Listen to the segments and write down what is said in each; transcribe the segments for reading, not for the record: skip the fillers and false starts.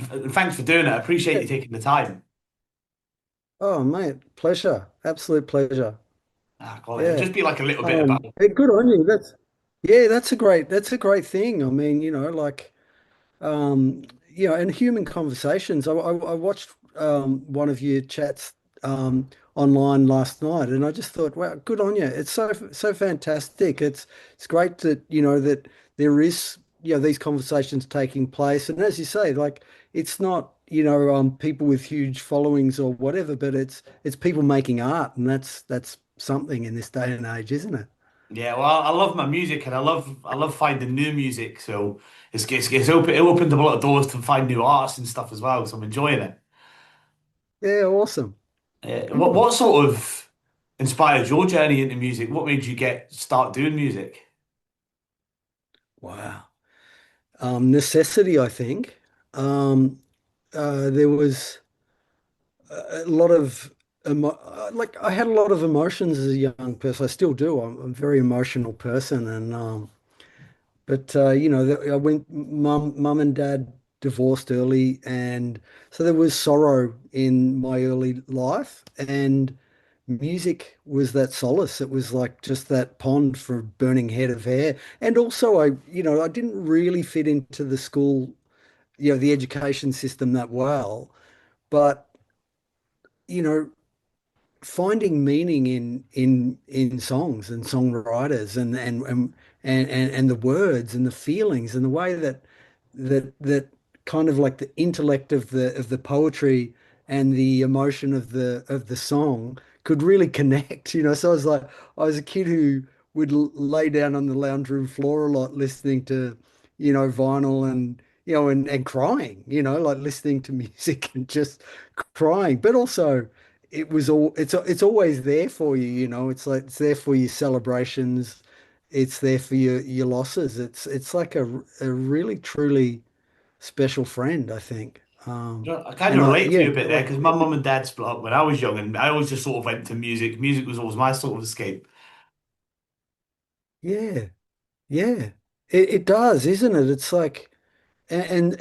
Thanks for doing it. I appreciate Yeah. you taking the time. Oh, mate, pleasure. Absolute pleasure. Ah, God, it'll Yeah. just be like a little bit about. Hey, good on you. Yeah, that's a great thing. I mean, like, um, in human conversations, I watched one of your chats online last night, and I just thought, wow, good on you. It's so fantastic. It's great that that there is these conversations taking place, and as you say, like it's not people with huge followings or whatever, but it's people making art, and that's something in this day and age, isn't it? Yeah, well, I love my music and I love finding new music. So it opened up a lot of doors to find new artists and stuff as well. So I'm enjoying it. Yeah, awesome. What Good. sort of inspired your journey into music? What made you get start doing music? Wow. Necessity, I think. There was a lot of like I had a lot of emotions as a young person. I still do. I'm a very emotional person, and but I went. Mum and dad divorced early, and so there was sorrow in my early life, and music was that solace. It was like just that pond for a burning head of hair, and also I didn't really fit into the school, the education system that well. But, you know, finding meaning in songs and songwriters and the words and the feelings and the way that kind of like the intellect of the poetry and the emotion of the song could really connect, So I was a kid who would lay down on the lounge room floor a lot listening to, vinyl and crying, like listening to music and just crying, but also it's always there for you, It's like it's there for your celebrations, it's there for your losses. It's like a really truly special friend, I think. I kind of And relate to yeah, you a bit there like because my mum and dad split up when I was young, and I always just sort of went to music. Music was always my sort of escape. yeah, yeah. It does, isn't it? It's like and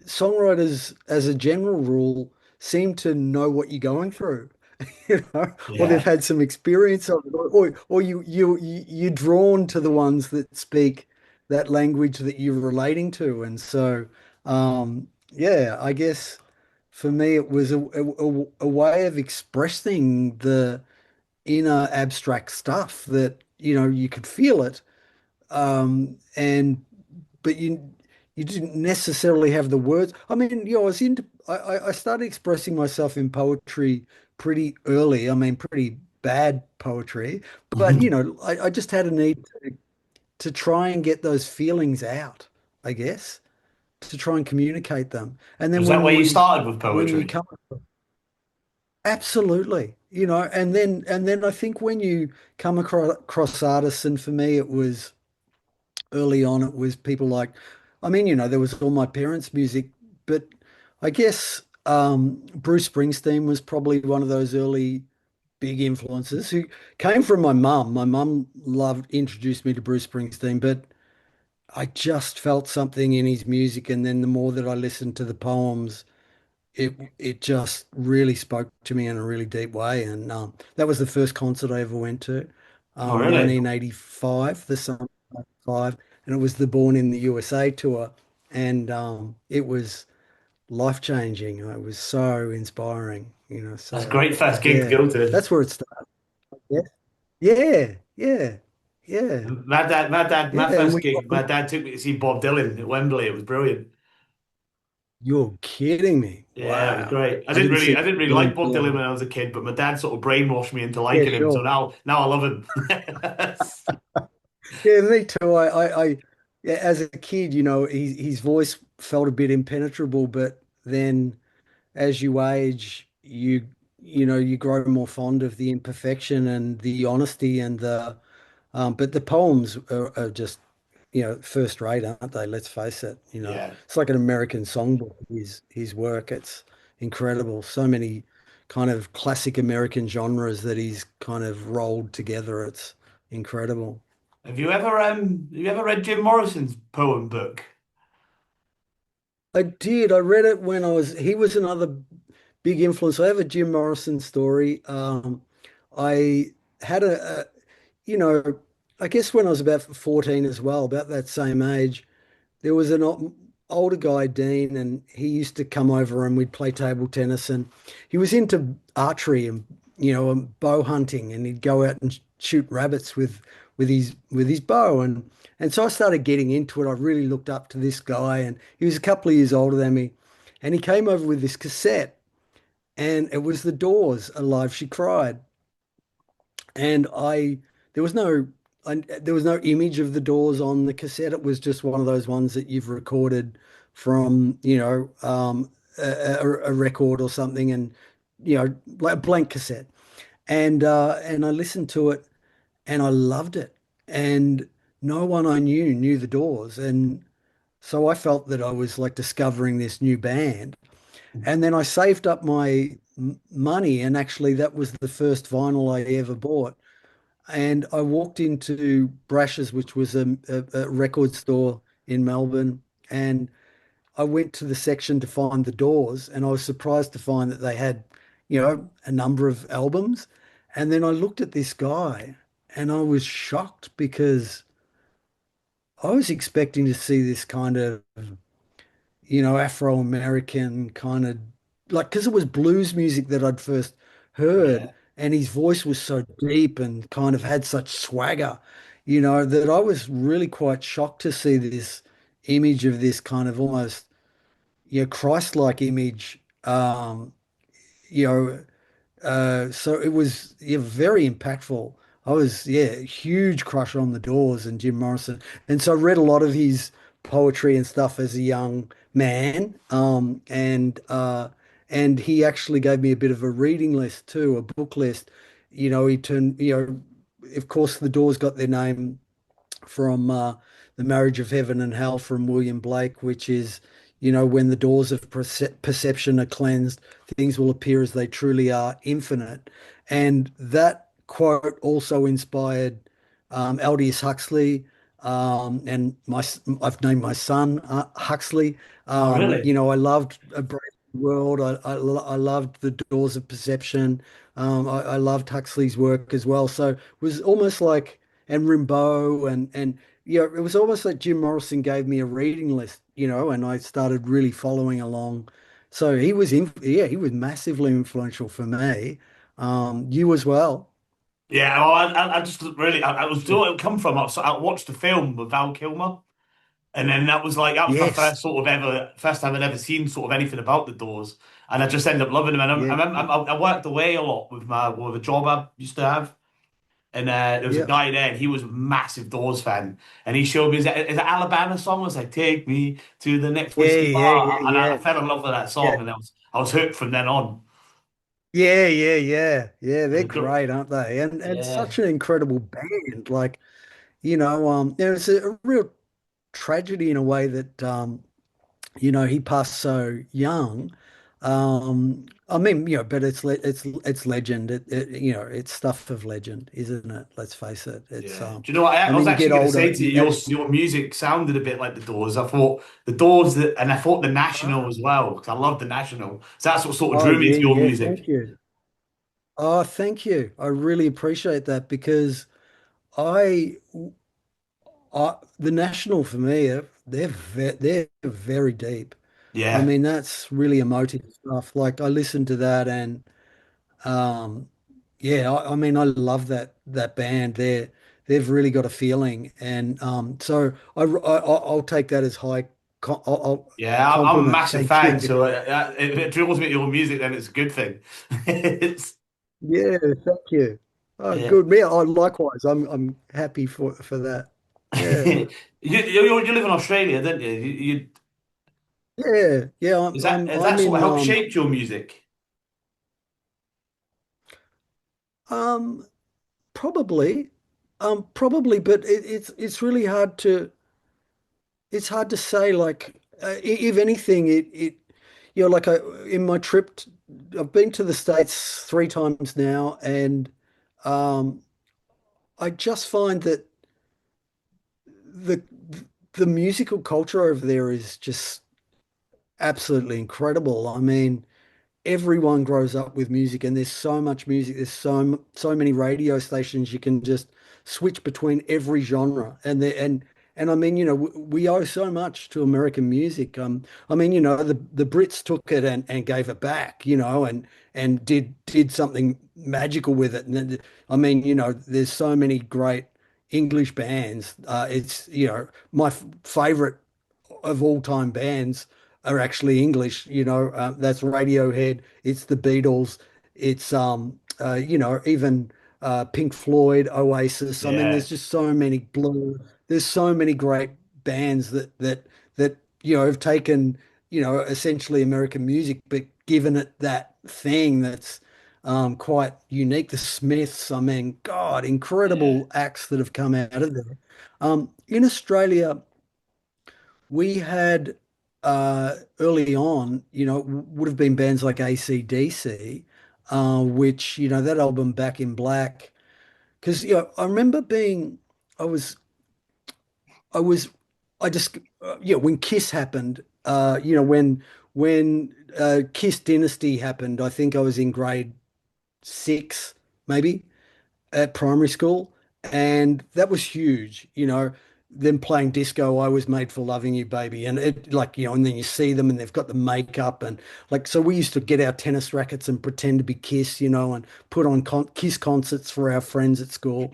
songwriters as a general rule seem to know what you're going through. Or they've Yeah. had some experience of it, or you're drawn to the ones that speak that language that you're relating to, and so yeah, I guess for me it was a way of expressing the inner abstract stuff that you could feel it, and but you didn't necessarily have the words. I mean, I was into I started expressing myself in poetry pretty early. I mean, pretty bad poetry, but I just had a need to try and get those feelings out, I guess, to try and communicate them. And then Was that where you started with when you poetry? come absolutely, and then I think when you come across artists, and for me it was early on, it was people like, I mean, there was all my parents' music, but I guess Bruce Springsteen was probably one of those early big influences who came from my mum. My mum introduced me to Bruce Springsteen, but I just felt something in his music. And then the more that I listened to the poems, it just really spoke to me in a really deep way. And that was the first concert I ever went to, Oh, really? 1985, the summer of 85, and it was the Born in the USA tour, and it was life-changing. It was so inspiring, That's a So great first gig to yeah, go to. that's where it started. Yeah, yeah, yeah, yeah, My yeah. And first gig, my dad took me to see Bob Dylan at Wembley. It was brilliant. you're kidding me. Yeah, it was Wow. great. I I didn't didn't really, see I didn't really Dylan like Bob till Dylan when I was a kid, but my dad sort of brainwashed me into yeah, liking him. So sure. now I love him. Yeah, me too. Yeah, as a kid, his voice felt a bit impenetrable, but then as you age, you grow more fond of the imperfection and the honesty but the poems are just, first rate, aren't they? Let's face it, Yeah. it's like an American songbook, his work. It's incredible. So many kind of classic American genres that he's kind of rolled together. It's incredible. Have you ever read Jim Morrison's poem book? I did. I read it when he was another big influence. I have a Jim Morrison story. I had you know, I guess when I was about 14 as well, about that same age, there was an older guy, Dean, and he used to come over and we'd play table tennis. And he was into archery and and bow hunting, and he'd go out and shoot rabbits with his bow. And so I started getting into it. I really looked up to this guy, and he was a couple of years older than me. And he came over with this cassette, and it was The Doors, "Alive She Cried." And there was no, there was no image of the Doors on the cassette. It was just one of those ones that you've recorded from, a record or something, and like a blank cassette. And I listened to it, and I loved it. And no one I knew the Doors, and so I felt that I was like discovering this new band. And then I saved up my money, and actually, that was the first vinyl I ever bought. And I walked into Brash's, which was a record store in Melbourne, and I went to the section to find the Doors, and I was surprised to find that they had, a number of albums. And then I looked at this guy, and I was shocked because I was expecting to see this kind of Afro-American kind of, like, because it was blues music that I'd first heard, Yeah. and his voice was so deep and kind of had such swagger, that I was really quite shocked to see this image of this kind of almost, Christ-like image, you know, so it was, yeah, very impactful. I was, yeah, huge crush on the Doors and Jim Morrison. And so I read a lot of his poetry and stuff as a young man. And he actually gave me a bit of a reading list too, a book list. He turned, of course, the Doors got their name from The Marriage of Heaven and Hell from William Blake, which is, when the doors of perception are cleansed, things will appear as they truly are, infinite. And that quote also inspired Aldous Huxley. And I've named my son Huxley. Oh, really? I loved A Brave New World. I loved The Doors of Perception. I loved Huxley's work as well. So it was almost like, and Rimbaud, and it was almost like Jim Morrison gave me a reading list, and I started really following along. So he was massively influential for me. You as well. Yeah, well, I just really, I was thought it would come from. I watched a film with Val Kilmer, and then that was my Yes. first time I'd ever seen sort of anything about the Doors, and I just ended up loving them. And Yeah. I worked away a lot with a job I used to have, and there was a Yeah. guy there, and he was a massive Doors fan, and he showed me his Alabama song. Was like, "Take me to the next Yeah. whiskey Yeah. bar," Yeah. and I Yeah. fell in love with that Yeah. song, and I was hooked from then on. Yeah. Yeah. Yeah. Yeah. They're And the- great, aren't they? And yeah. such an incredible band. Like, it's a real tragedy in a way that he passed so young. I mean, but it's legend. It's stuff of legend, isn't it? Let's face it. It's Yeah. Do you know what? I and was then you actually get going to older. say to you, your music sounded a bit like the Doors. I thought the Doors, and I thought the National Ah, as well, because I love the National. So that's what sort of oh drew me yeah, to your yeah. music. Thank you. Oh, thank you. I really appreciate that because I, the National for me, they're very deep. I Yeah, mean, that's really emotive stuff. Like I listened to that and. Um, yeah, I mean, I love that band. They've really got a feeling, and so I'll take that as yeah. I'm a compliment. massive Thank fan. you. So if it draws me to your music, then it's a good thing. It's Yeah, thank you. Oh, yeah. good. Yeah, likewise. I'm happy for that. Yeah, You live in Australia, don't you? yeah, yeah. I'm I'm Has that I'm sort of in helped shape your music? um probably probably, but it's really hard to. It's hard to say. Like, if anything, like in my I've been to the States 3 times now, and um, I just find that the the musical culture over there is just absolutely incredible. I mean, everyone grows up with music, and there's so much music. There's so many radio stations. You can just switch between every genre, and I mean, we owe so much to American music. I mean, the Brits took it and gave it back, and did something magical with it. And then, I mean, there's so many great English bands. It's my favorite of all time bands are actually English. That's Radiohead, it's the Beatles, it's even Pink Floyd, Oasis. I mean, Yeah, there's just so many Blue. There's so many great bands that have taken essentially American music, but given it that thing that's quite unique. The Smiths, I mean, God, yeah, incredible acts that have come out of there. In Australia, we had early on, would have been bands like AC/DC, which, that album Back in Black. Because, I remember I was, I was, I just, when Kiss happened, when Kiss Dynasty happened, I think I was in grade six, maybe, at primary school, and that was huge. Them playing Disco, I Was Made for Loving You, Baby, and it like and then you see them and they've got the makeup and like so we used to get our tennis rackets and pretend to be Kiss, and put on Kiss concerts for our friends at school.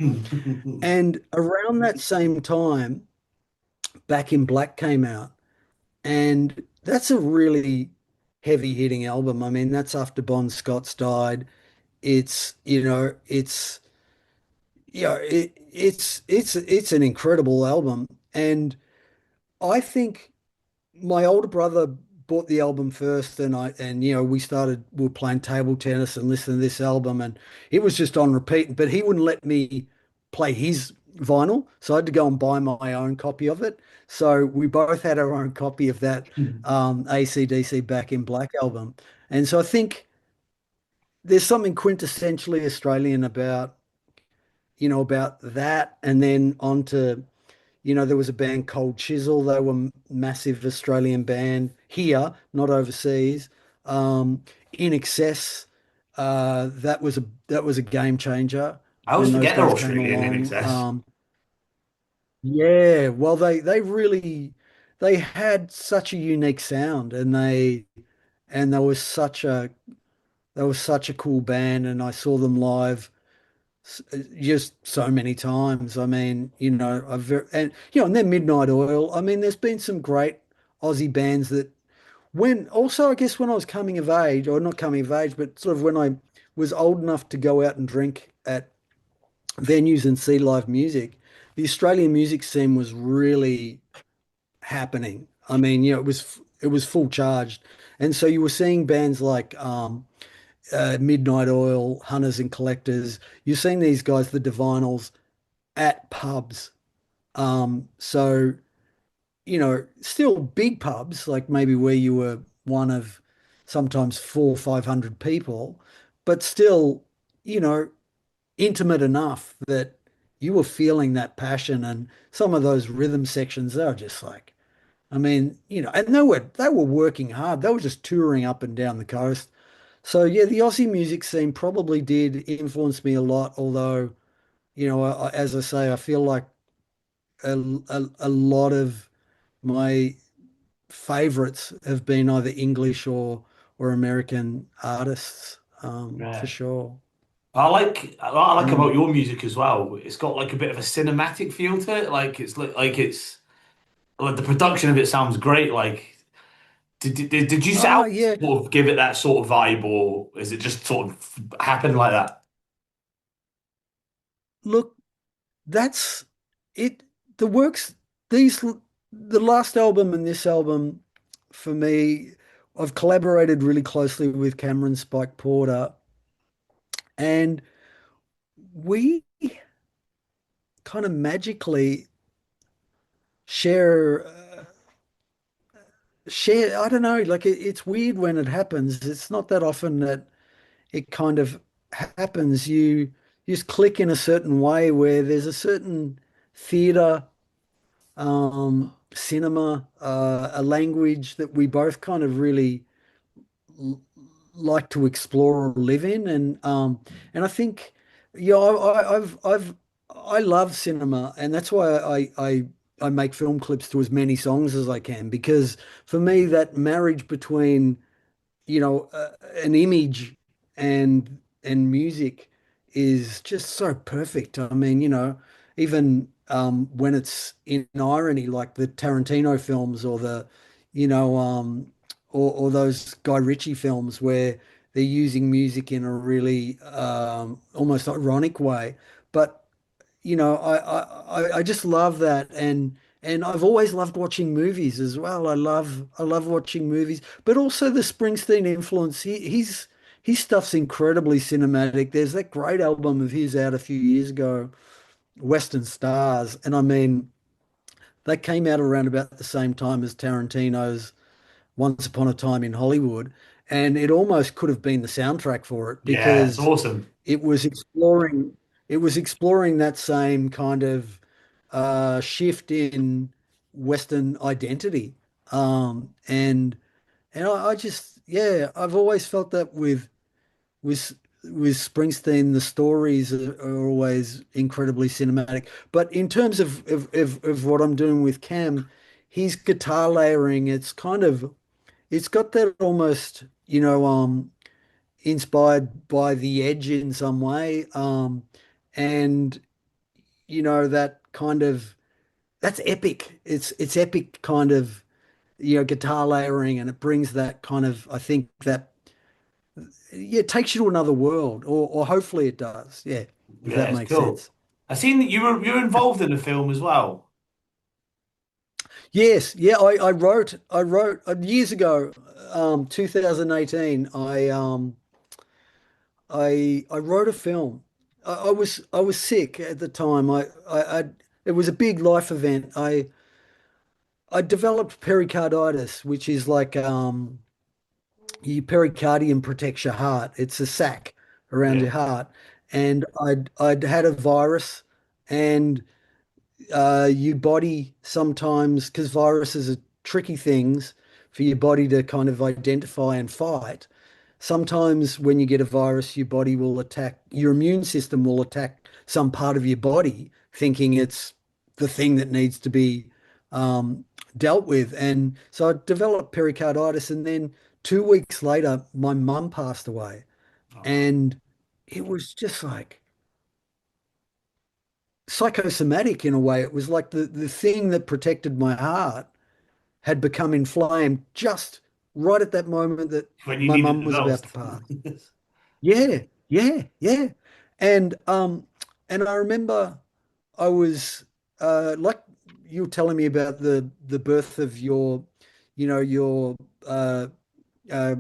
And around that same time, Back in Black came out, and that's a really heavy hitting album. I mean, that's after Bon Scott's died. It's an incredible album, and I think my older brother bought the album first, and we were playing table tennis and listening to this album, and it was just on repeat. But he wouldn't let me play his vinyl, so I had to go and buy my own copy of it. So we both had our own copy of that AC/DC Back in Black album, and so I think there's something quintessentially Australian about that, and then on to, there was a band called Chisel. They were massive Australian band here, not overseas. In Excess, that was a game changer I always when those forget they're guys came Australian in along. excess. Yeah, well, they had such a unique sound, and they were such a cool band, and I saw them live just so many times. I mean, and then Midnight Oil. I mean, there's been some great Aussie bands that I guess when I was coming of age, or not coming of age, but sort of when I was old enough to go out and drink at venues and see live music, the Australian music scene was really happening. I mean, it was full charged. And so you were seeing bands like Midnight Oil, Hunters and Collectors. You're seeing these guys, the Divinals, at pubs. So, still big pubs, like maybe where you were one of sometimes 400 or 500 people, but still, you know, intimate enough that you were feeling that passion. And some of those rhythm sections, they were just like, I mean, and they were working hard. They were just touring up and down the coast. So yeah, the Aussie music scene probably did influence me a lot, although, as I say, I feel like a lot of my favorites have been either English or American artists, for Yeah. sure. I like about Mm. your music as well. It's got like a bit of a cinematic feel to it. Like the production of it sounds great. Like, did you set Oh out to yeah, sort of give it that sort of vibe, or is it just sort of happened like that? look, that's it. The works, these, the last album and this album, for me, I've collaborated really closely with Cameron Spike Porter, and we kind of magically share share. I don't know, like it's weird when it happens. It's not that often that it kind of happens. You just click in a certain way where there's a certain theater cinema, a language that we both kind of really l- like to explore or live in, and I think, yeah, I love cinema, and that's why I make film clips to as many songs as I can, because for me that marriage between an image and music is just so perfect. I mean, even when it's in irony, like the Tarantino films or you know, or those Guy Ritchie films where they're using music in a really almost ironic way. But I just love that, and I've always loved watching movies as well. I love watching movies, but also the Springsteen influence. His stuff's incredibly cinematic. There's that great album of his out a few years ago, Western Stars, and I mean that came out around about the same time as Tarantino's Once Upon a Time in Hollywood, and it almost could have been the soundtrack for it Yeah, it's because awesome. it was exploring it was exploring that same kind of shift in Western identity. And I just, yeah, I've always felt that with with Springsteen, the stories are always incredibly cinematic. But in terms of what I'm doing with Cam, his guitar layering, it's got that almost, inspired by The Edge in some way. And that kind of that's epic. It's epic kind of guitar layering, and it brings that kind of, I think that, yeah, it takes you to another world, or hopefully it does. Yeah, if Yeah, that it's makes cool. sense. I seen that you were involved in the film as well. Yes, yeah, I wrote years ago, 2018. I wrote a film. I was sick at the time. It was a big life event. I developed pericarditis, which is like your pericardium protects your heart. It's a sac around Yeah, your heart, and I'd had a virus, and your body sometimes, because viruses are tricky things for your body to kind of identify and fight. Sometimes when you get a virus, your body will attack, your immune system will attack some part of your body, thinking it's the thing that needs to be um, dealt with. And so I developed pericarditis, and then 2 weeks later, my mum passed away. oh, And it was just like psychosomatic in a way. It was like the thing that protected my heart had become inflamed just right at that moment that when you my needed mum the was about to most. pass. Yeah, yeah, yeah. And I remember I was like you were telling me about the birth of your uh uh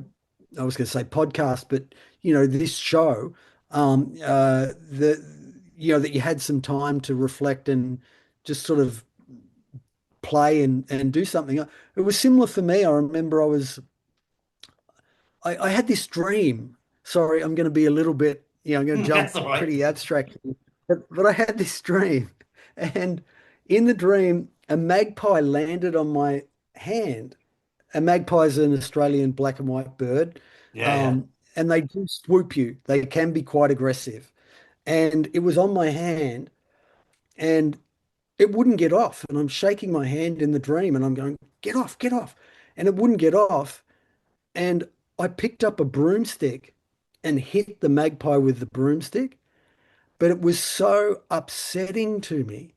I was going to say podcast, but this show, that that you had some time to reflect and just sort of play and do something. It was similar for me. I remember I had this dream. Sorry, I'm going to be a little bit, I'm going to jump That's all right. pretty abstract, but I had this dream, and in the dream, a magpie landed on my hand. A magpie is an Australian black and white bird, Yeah, yeah. and they do swoop you. They can be quite aggressive, and it was on my hand, and it wouldn't get off. And I'm shaking my hand in the dream, and I'm going, "Get off, get off," and it wouldn't get off. And I picked up a broomstick and hit the magpie with the broomstick, but it was so upsetting to me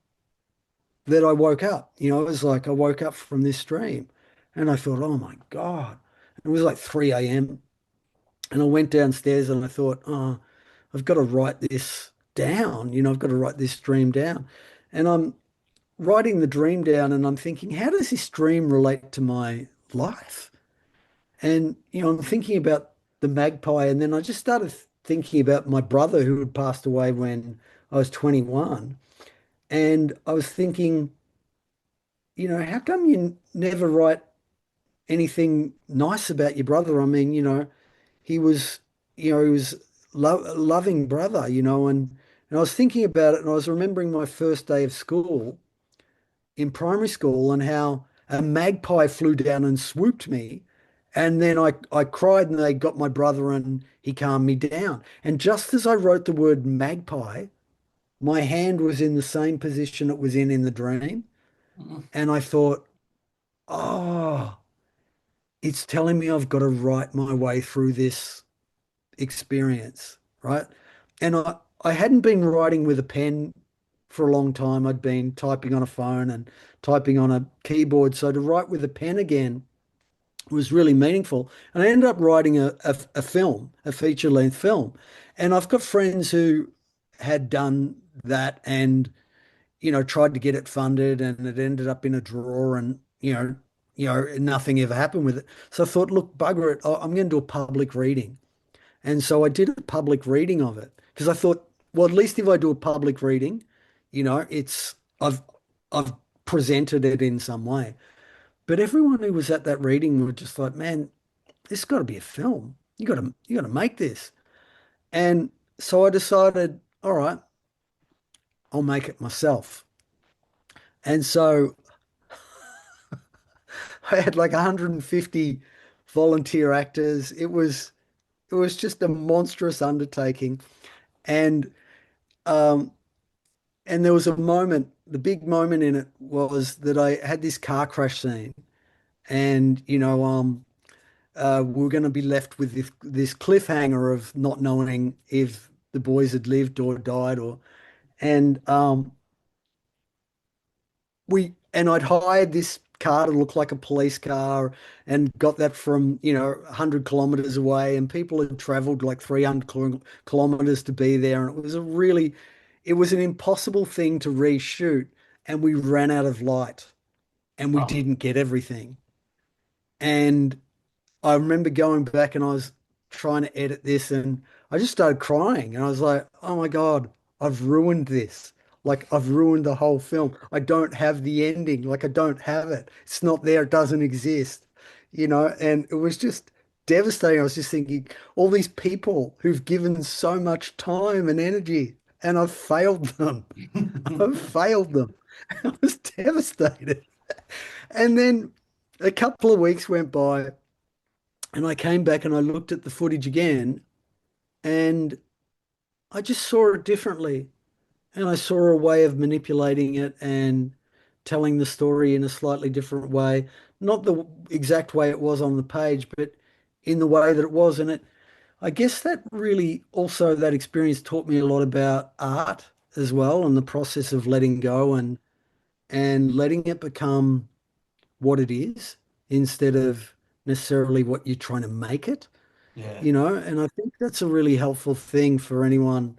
that I woke up. It was like I woke up from this dream, and I thought, "Oh my God." It was like 3 a.m. And I went downstairs and I thought, "Oh, I've got to write this down. I've got to write this dream down." And I'm writing the dream down, and I'm thinking, how does this dream relate to my life? And, I'm thinking about the magpie, and then I just started thinking about my brother who had passed away when I was 21. And I was thinking, how come you never write anything nice about your brother? I mean, he was loving brother, and I was thinking about it, and I was remembering my first day of school in primary school, and how a magpie flew down and swooped me. And then I cried and they got my brother and he calmed me down. And just as I wrote the word magpie, my hand was in the same position it was in the dream. And I thought, oh, it's telling me I've got to write my way through this experience, right? And I hadn't been writing with a pen for a long time. I'd been typing on a phone and typing on a keyboard. So to write with a pen again was really meaningful. And I ended up writing a film, a feature-length film. And I've got friends who had done that and, tried to get it funded and it ended up in a drawer and, nothing ever happened with it. So I thought, look, bugger it. I'm going to do a public reading. And so I did a public reading of it because I thought, well, at least if I do a public reading, it's I've presented it in some way. But everyone who was at that reading were just like, man, this has got to be a film. You got to make this. And so I decided, all right, I'll make it myself. And so I had like 150 volunteer actors. It was just a monstrous undertaking. And um, And there was a moment, the big moment in it was that I had this car crash scene, and we were going to be left with this cliffhanger of not knowing if the boys had lived or died, and I'd hired this car to look like a police car, and got that from 100 kilometers away, and people had traveled like 300 kilometers to be there, and it was an impossible thing to reshoot, and we ran out of light and we Oh. didn't get everything. And I remember going back and I was trying to edit this and I just started crying and I was like, oh my God, I've ruined this. Like I've ruined the whole film. I don't have the ending. Like I don't have it. It's not there. It doesn't exist. And it was just devastating. I was just thinking, all these people who've given so much time and energy and I've failed them. I've failed them. I was devastated. And then a couple of weeks went by, and I came back and I looked at the footage again, and I just saw it differently. And I saw a way of manipulating it and telling the story in a slightly different way. Not the exact way it was on the page, but in the way that it was. I guess that really also, that experience taught me a lot about art as well and the process of letting go and letting it become what it is instead of necessarily what you're trying to make it, Yeah. and I think that's a really helpful thing for anyone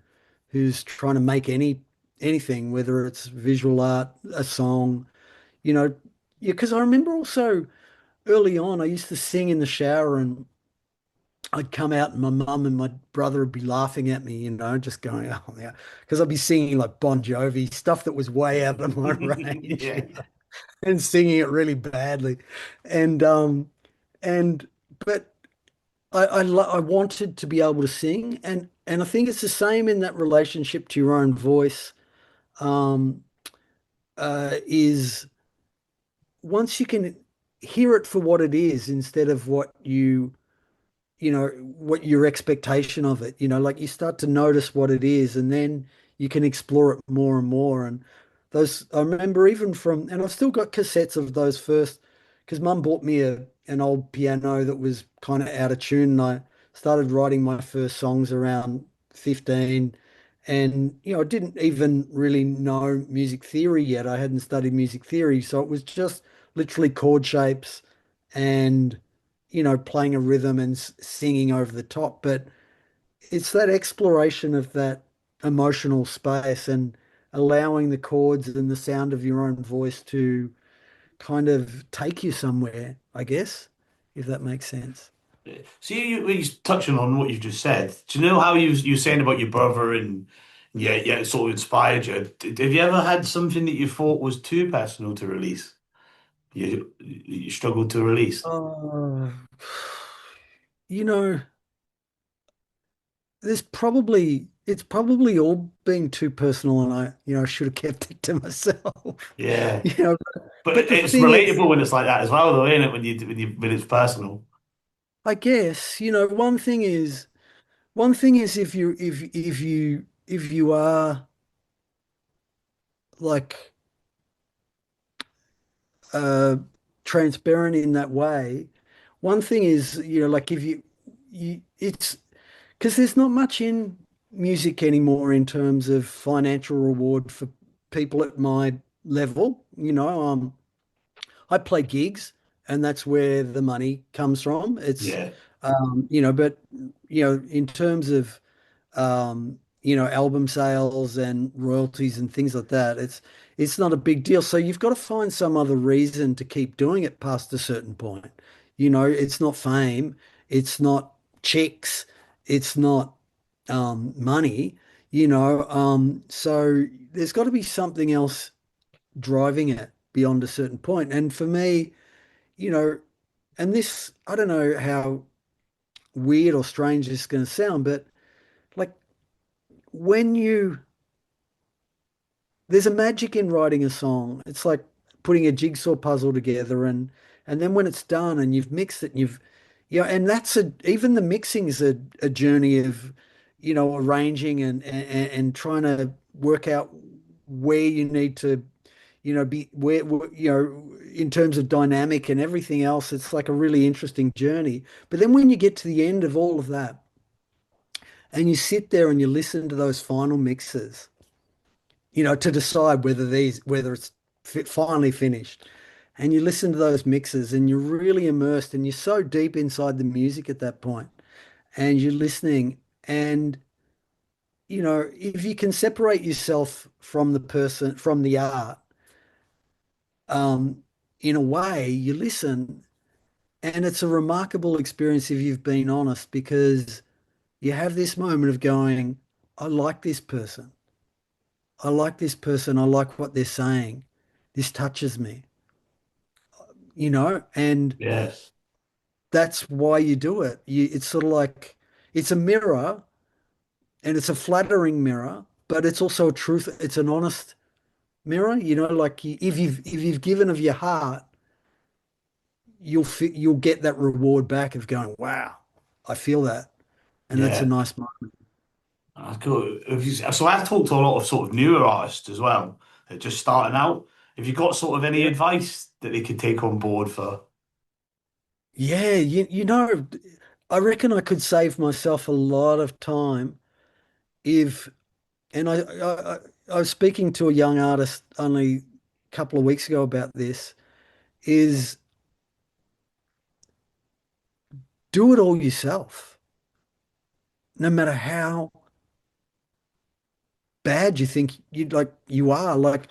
who's trying to make anything, whether it's visual art, a song, you know, yeah, because I remember also early on, I used to sing in the shower and I'd come out and my mum and my brother would be laughing at me, just going, oh, yeah, because I'd be singing like Bon Jovi, stuff that was way out of my range, Yeah. and singing it really badly. And and but I wanted to be able to sing, and I think it's the same in that relationship to your own voice. Um, is once you can hear it for what it is instead of what your expectation of it, like you start to notice what it is and then you can explore it more and more. And I remember even and I've still got cassettes of those first, because mum bought me an old piano that was kind of out of tune. And I started writing my first songs around 15. And, I didn't even really know music theory yet. I hadn't studied music theory. So it was just literally chord shapes and playing a rhythm and singing over the top. But it's that exploration of that emotional space and allowing the chords and the sound of your own voice to kind of take you somewhere, I guess, if that makes sense. See, when you touching on what you just said, do you know how you were saying about your brother and yeah, it sort of inspired you? Have you ever had something that you thought was too personal to release? You struggled to release? Oh, you know, there's probably. it's probably all been too personal, and I should have kept it to myself. Yeah. You know, But but the it's thing is, relatable when it's like that as well, though, isn't it? When it's personal. I guess, one thing is if you are like uh transparent in that way, one thing is, like if you it's because there's not much in music anymore in terms of financial reward for people at my level. I play gigs, and that's where the money comes from. Yeah. But in terms of album sales and royalties and things like that, it's not a big deal. So you've got to find some other reason to keep doing it past a certain point. It's not fame, it's not chicks, it's not money. So there's got to be something else driving it beyond a certain point. And for me, you know, and this, I don't know how weird or strange this is going to sound, but like when you, there's a magic in writing a song. It's like putting a jigsaw puzzle together, and then when it's done and you've mixed it and and even the mixing is a journey of, arranging and trying to work out where you need to, be in terms of dynamic and everything else. It's like a really interesting journey. But then when you get to the end of all of that and you sit there and you listen to those final mixes, to decide whether it's finally finished. And you listen to those mixes and you're really immersed and you're so deep inside the music at that point, and you're listening. And, if you can separate yourself from the person, from the art, um, in a way, you listen, and it's a remarkable experience if you've been honest, because you have this moment of going, I like this person. I like this person. I like what they're saying. This touches me, and Yes. that's why you do it. It's sort of like it's a mirror, and it's a flattering mirror, but it's also a truth. It's an honest mirror, like if you've given of your heart, you'll get that reward back of going, wow, I feel that. And that's a Yeah. nice moment. That's cool. So I've talked to a lot of sort of newer artists as well, that are just starting out. Have you got sort of any Yeah. advice that they could take on board for? Yeah, I reckon I could save myself a lot of time if, and I was speaking to a young artist only a couple of weeks ago about this, is do it all yourself, no matter how bad you think you are. Like,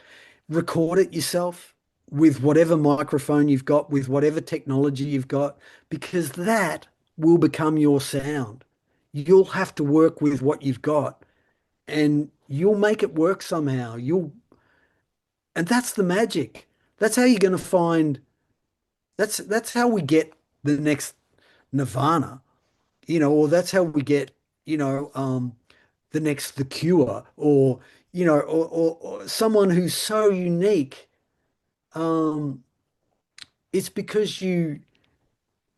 record it yourself with whatever microphone you've got, with whatever technology you've got, because that will become your sound. You'll have to work with what you've got, and you'll make it work somehow. And that's the magic. That's how you're going to find. That's how we get the next Nirvana, or that's how we get, you know, um, the next The Cure, or or someone who's so unique. Um, it's because you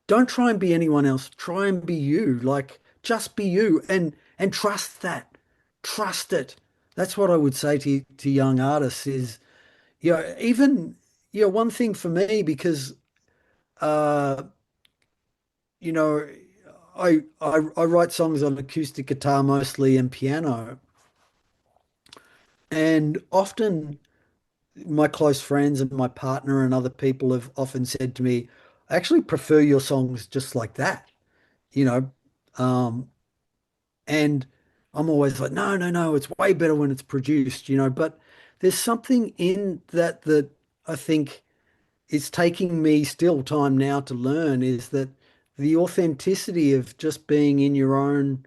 don't try and be anyone else. Try and be you. Like, just be you, and trust that. Trust it. That's what I would say to young artists is, even, one thing for me, because uh, you know, I write songs on acoustic guitar mostly and piano, and often my close friends and my partner and other people have often said to me, I actually prefer your songs just like that, you know. Um, and I'm always like, no, no, no, it's way better when it's produced. But there's something in that I think it's taking me still time now to learn, is that the authenticity of just being in your own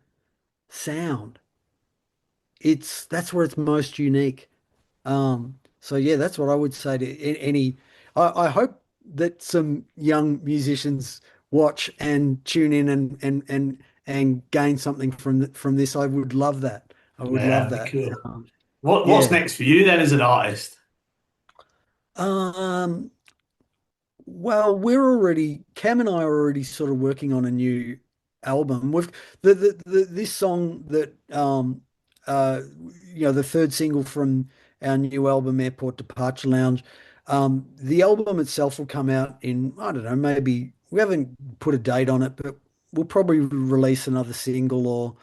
sound. That's where it's most unique. So yeah, that's what I would say to any. I hope that some young musicians watch and tune in and gain something from this. I would love that. I would Yeah, love that'd be that. cool. What's Yeah. next for you then as an artist? Um, well, Cam and I are already sort of working on a new album. We've this song that uh the third single from our new album, Airport Departure Lounge. The album itself will come out in, I don't know, maybe we haven't put a date on it, but we'll probably release another single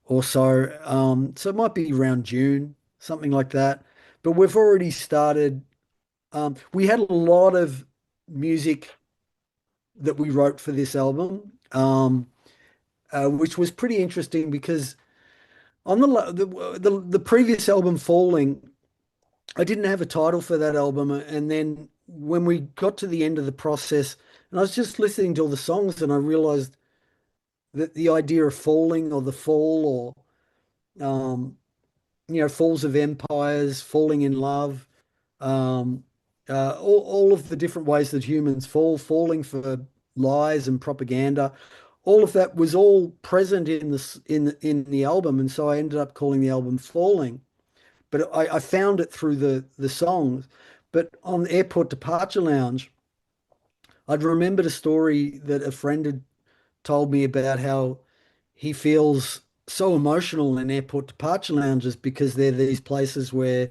or so. So it might be around June, something like that. But we've already started. We had a lot of music that we wrote for this album, which was pretty interesting because on the previous album, Falling, I didn't have a title for that album, and then when we got to the end of the process, and I was just listening to all the songs, and I realized that the idea of falling or the fall or falls of empires, falling in love, um, all of the different ways that humans fall, falling for lies and propaganda. All of that was all present in the album, and so I ended up calling the album Falling. But I found it through the songs. But on Airport Departure Lounge, I'd remembered a story that a friend had told me about how he feels so emotional in airport departure lounges because they're these places where,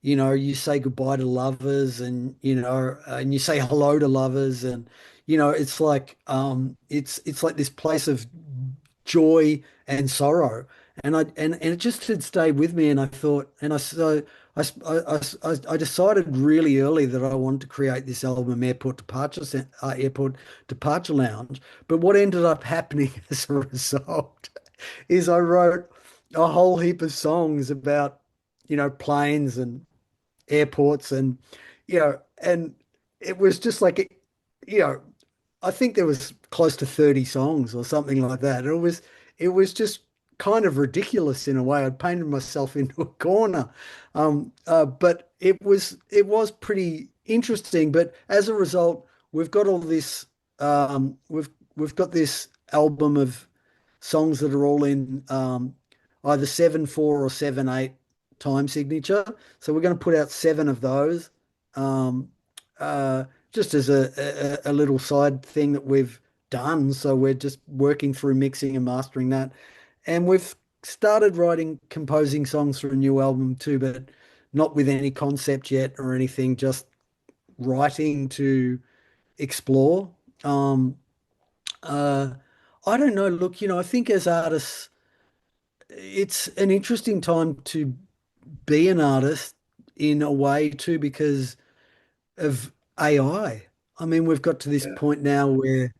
you say goodbye to lovers and, and you say hello to lovers and, it's like it's like this place of joy and sorrow. And it just had stayed with me and I thought and I so I decided really early that I wanted to create this album Airport Departure Lounge. But what ended up happening as a result is I wrote a whole heap of songs about, planes and airports and it was just like, you know, I think there was close to 30 songs or something like that. It was just kind of ridiculous in a way. I'd painted myself into a corner. But it was pretty interesting. But as a result, we've got all this we've got this album of songs that are all in either 7/4 or 7/8 time signature. So we're going to put out seven of those. Um, just as a little side thing that we've done. So we're just working through mixing and mastering that. And we've started composing songs for a new album too, but not with any concept yet or anything, just writing to explore. Um, uh, I don't know. Look, I think as artists, it's an interesting time to be an artist in a way too, because of AI. I mean, we've got to this Yeah. point now where,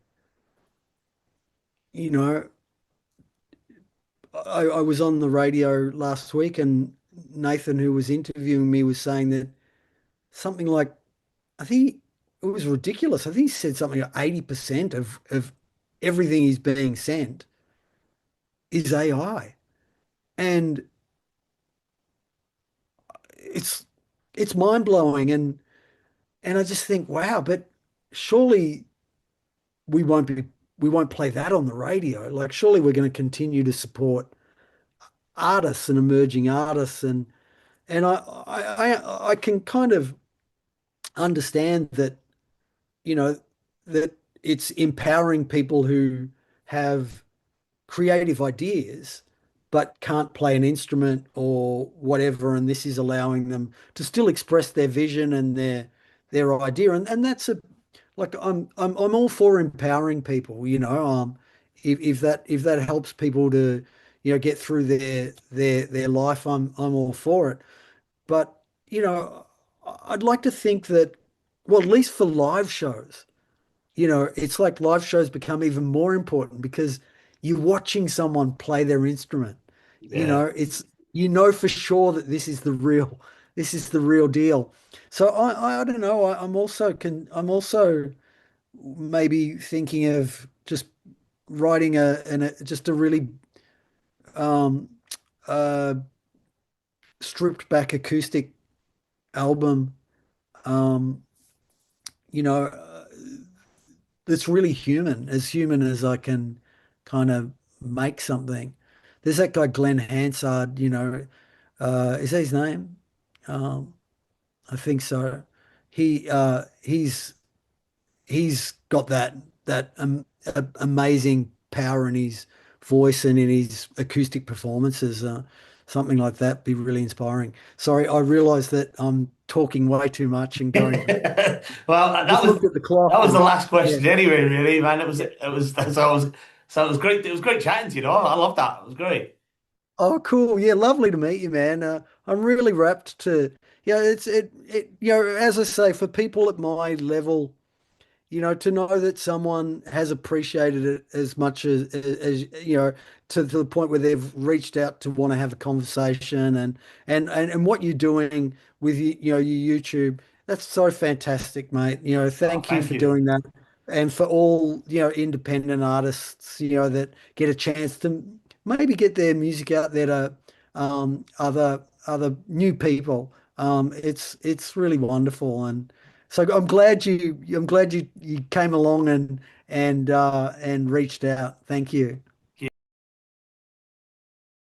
you know, I was on the radio last week and Nathan, who was interviewing me, was saying that something like, I think it was ridiculous. I think he said something like 80% of everything he's being sent is AI. And it's it's mind blowing and I just think, wow, but surely we won't be we won't play that on the radio. Like surely we're going to continue to support artists and emerging artists and I can kind of understand that, you know, that it's empowering people who have creative ideas but can't play an instrument or whatever, and this is allowing them to still express their vision and their idea. And that's a like I'm all for empowering people, if that helps people to, get through their life, I'm all for it. But, I'd like to think that, well, at least for live shows, it's like live shows become even more important because you're watching someone play their instrument. Yeah. For sure that this is the real deal. So I don't know. I'm also maybe thinking of just writing just a really um uh stripped back acoustic album, um, you know, that's really human as I can kind of make something. there's that guy Glenn Hansard, is that his name? Um, I think so. He's got that amazing power in his voice and in his acoustic performances. Something like that be really inspiring. Sorry, I realize that I'm talking way too much and going. Well, I just looked at the clock that was the and last yeah. question anyway, really, man. So it was great. It was great chatting to you, know. I love that. It was great. Oh, cool. Yeah, lovely to meet you, man. I'm really rapt to, as I say, for people at my level. To know that someone has appreciated it as much as to the point where they've reached out to want to have a conversation and what you're doing with your YouTube, that's so fantastic, mate. Oh, Thank you thank for you. doing that. And for all, independent artists, that get a chance to maybe get their music out there to other new people. It's really wonderful. And so I'm glad you came along and reached out. Thank you.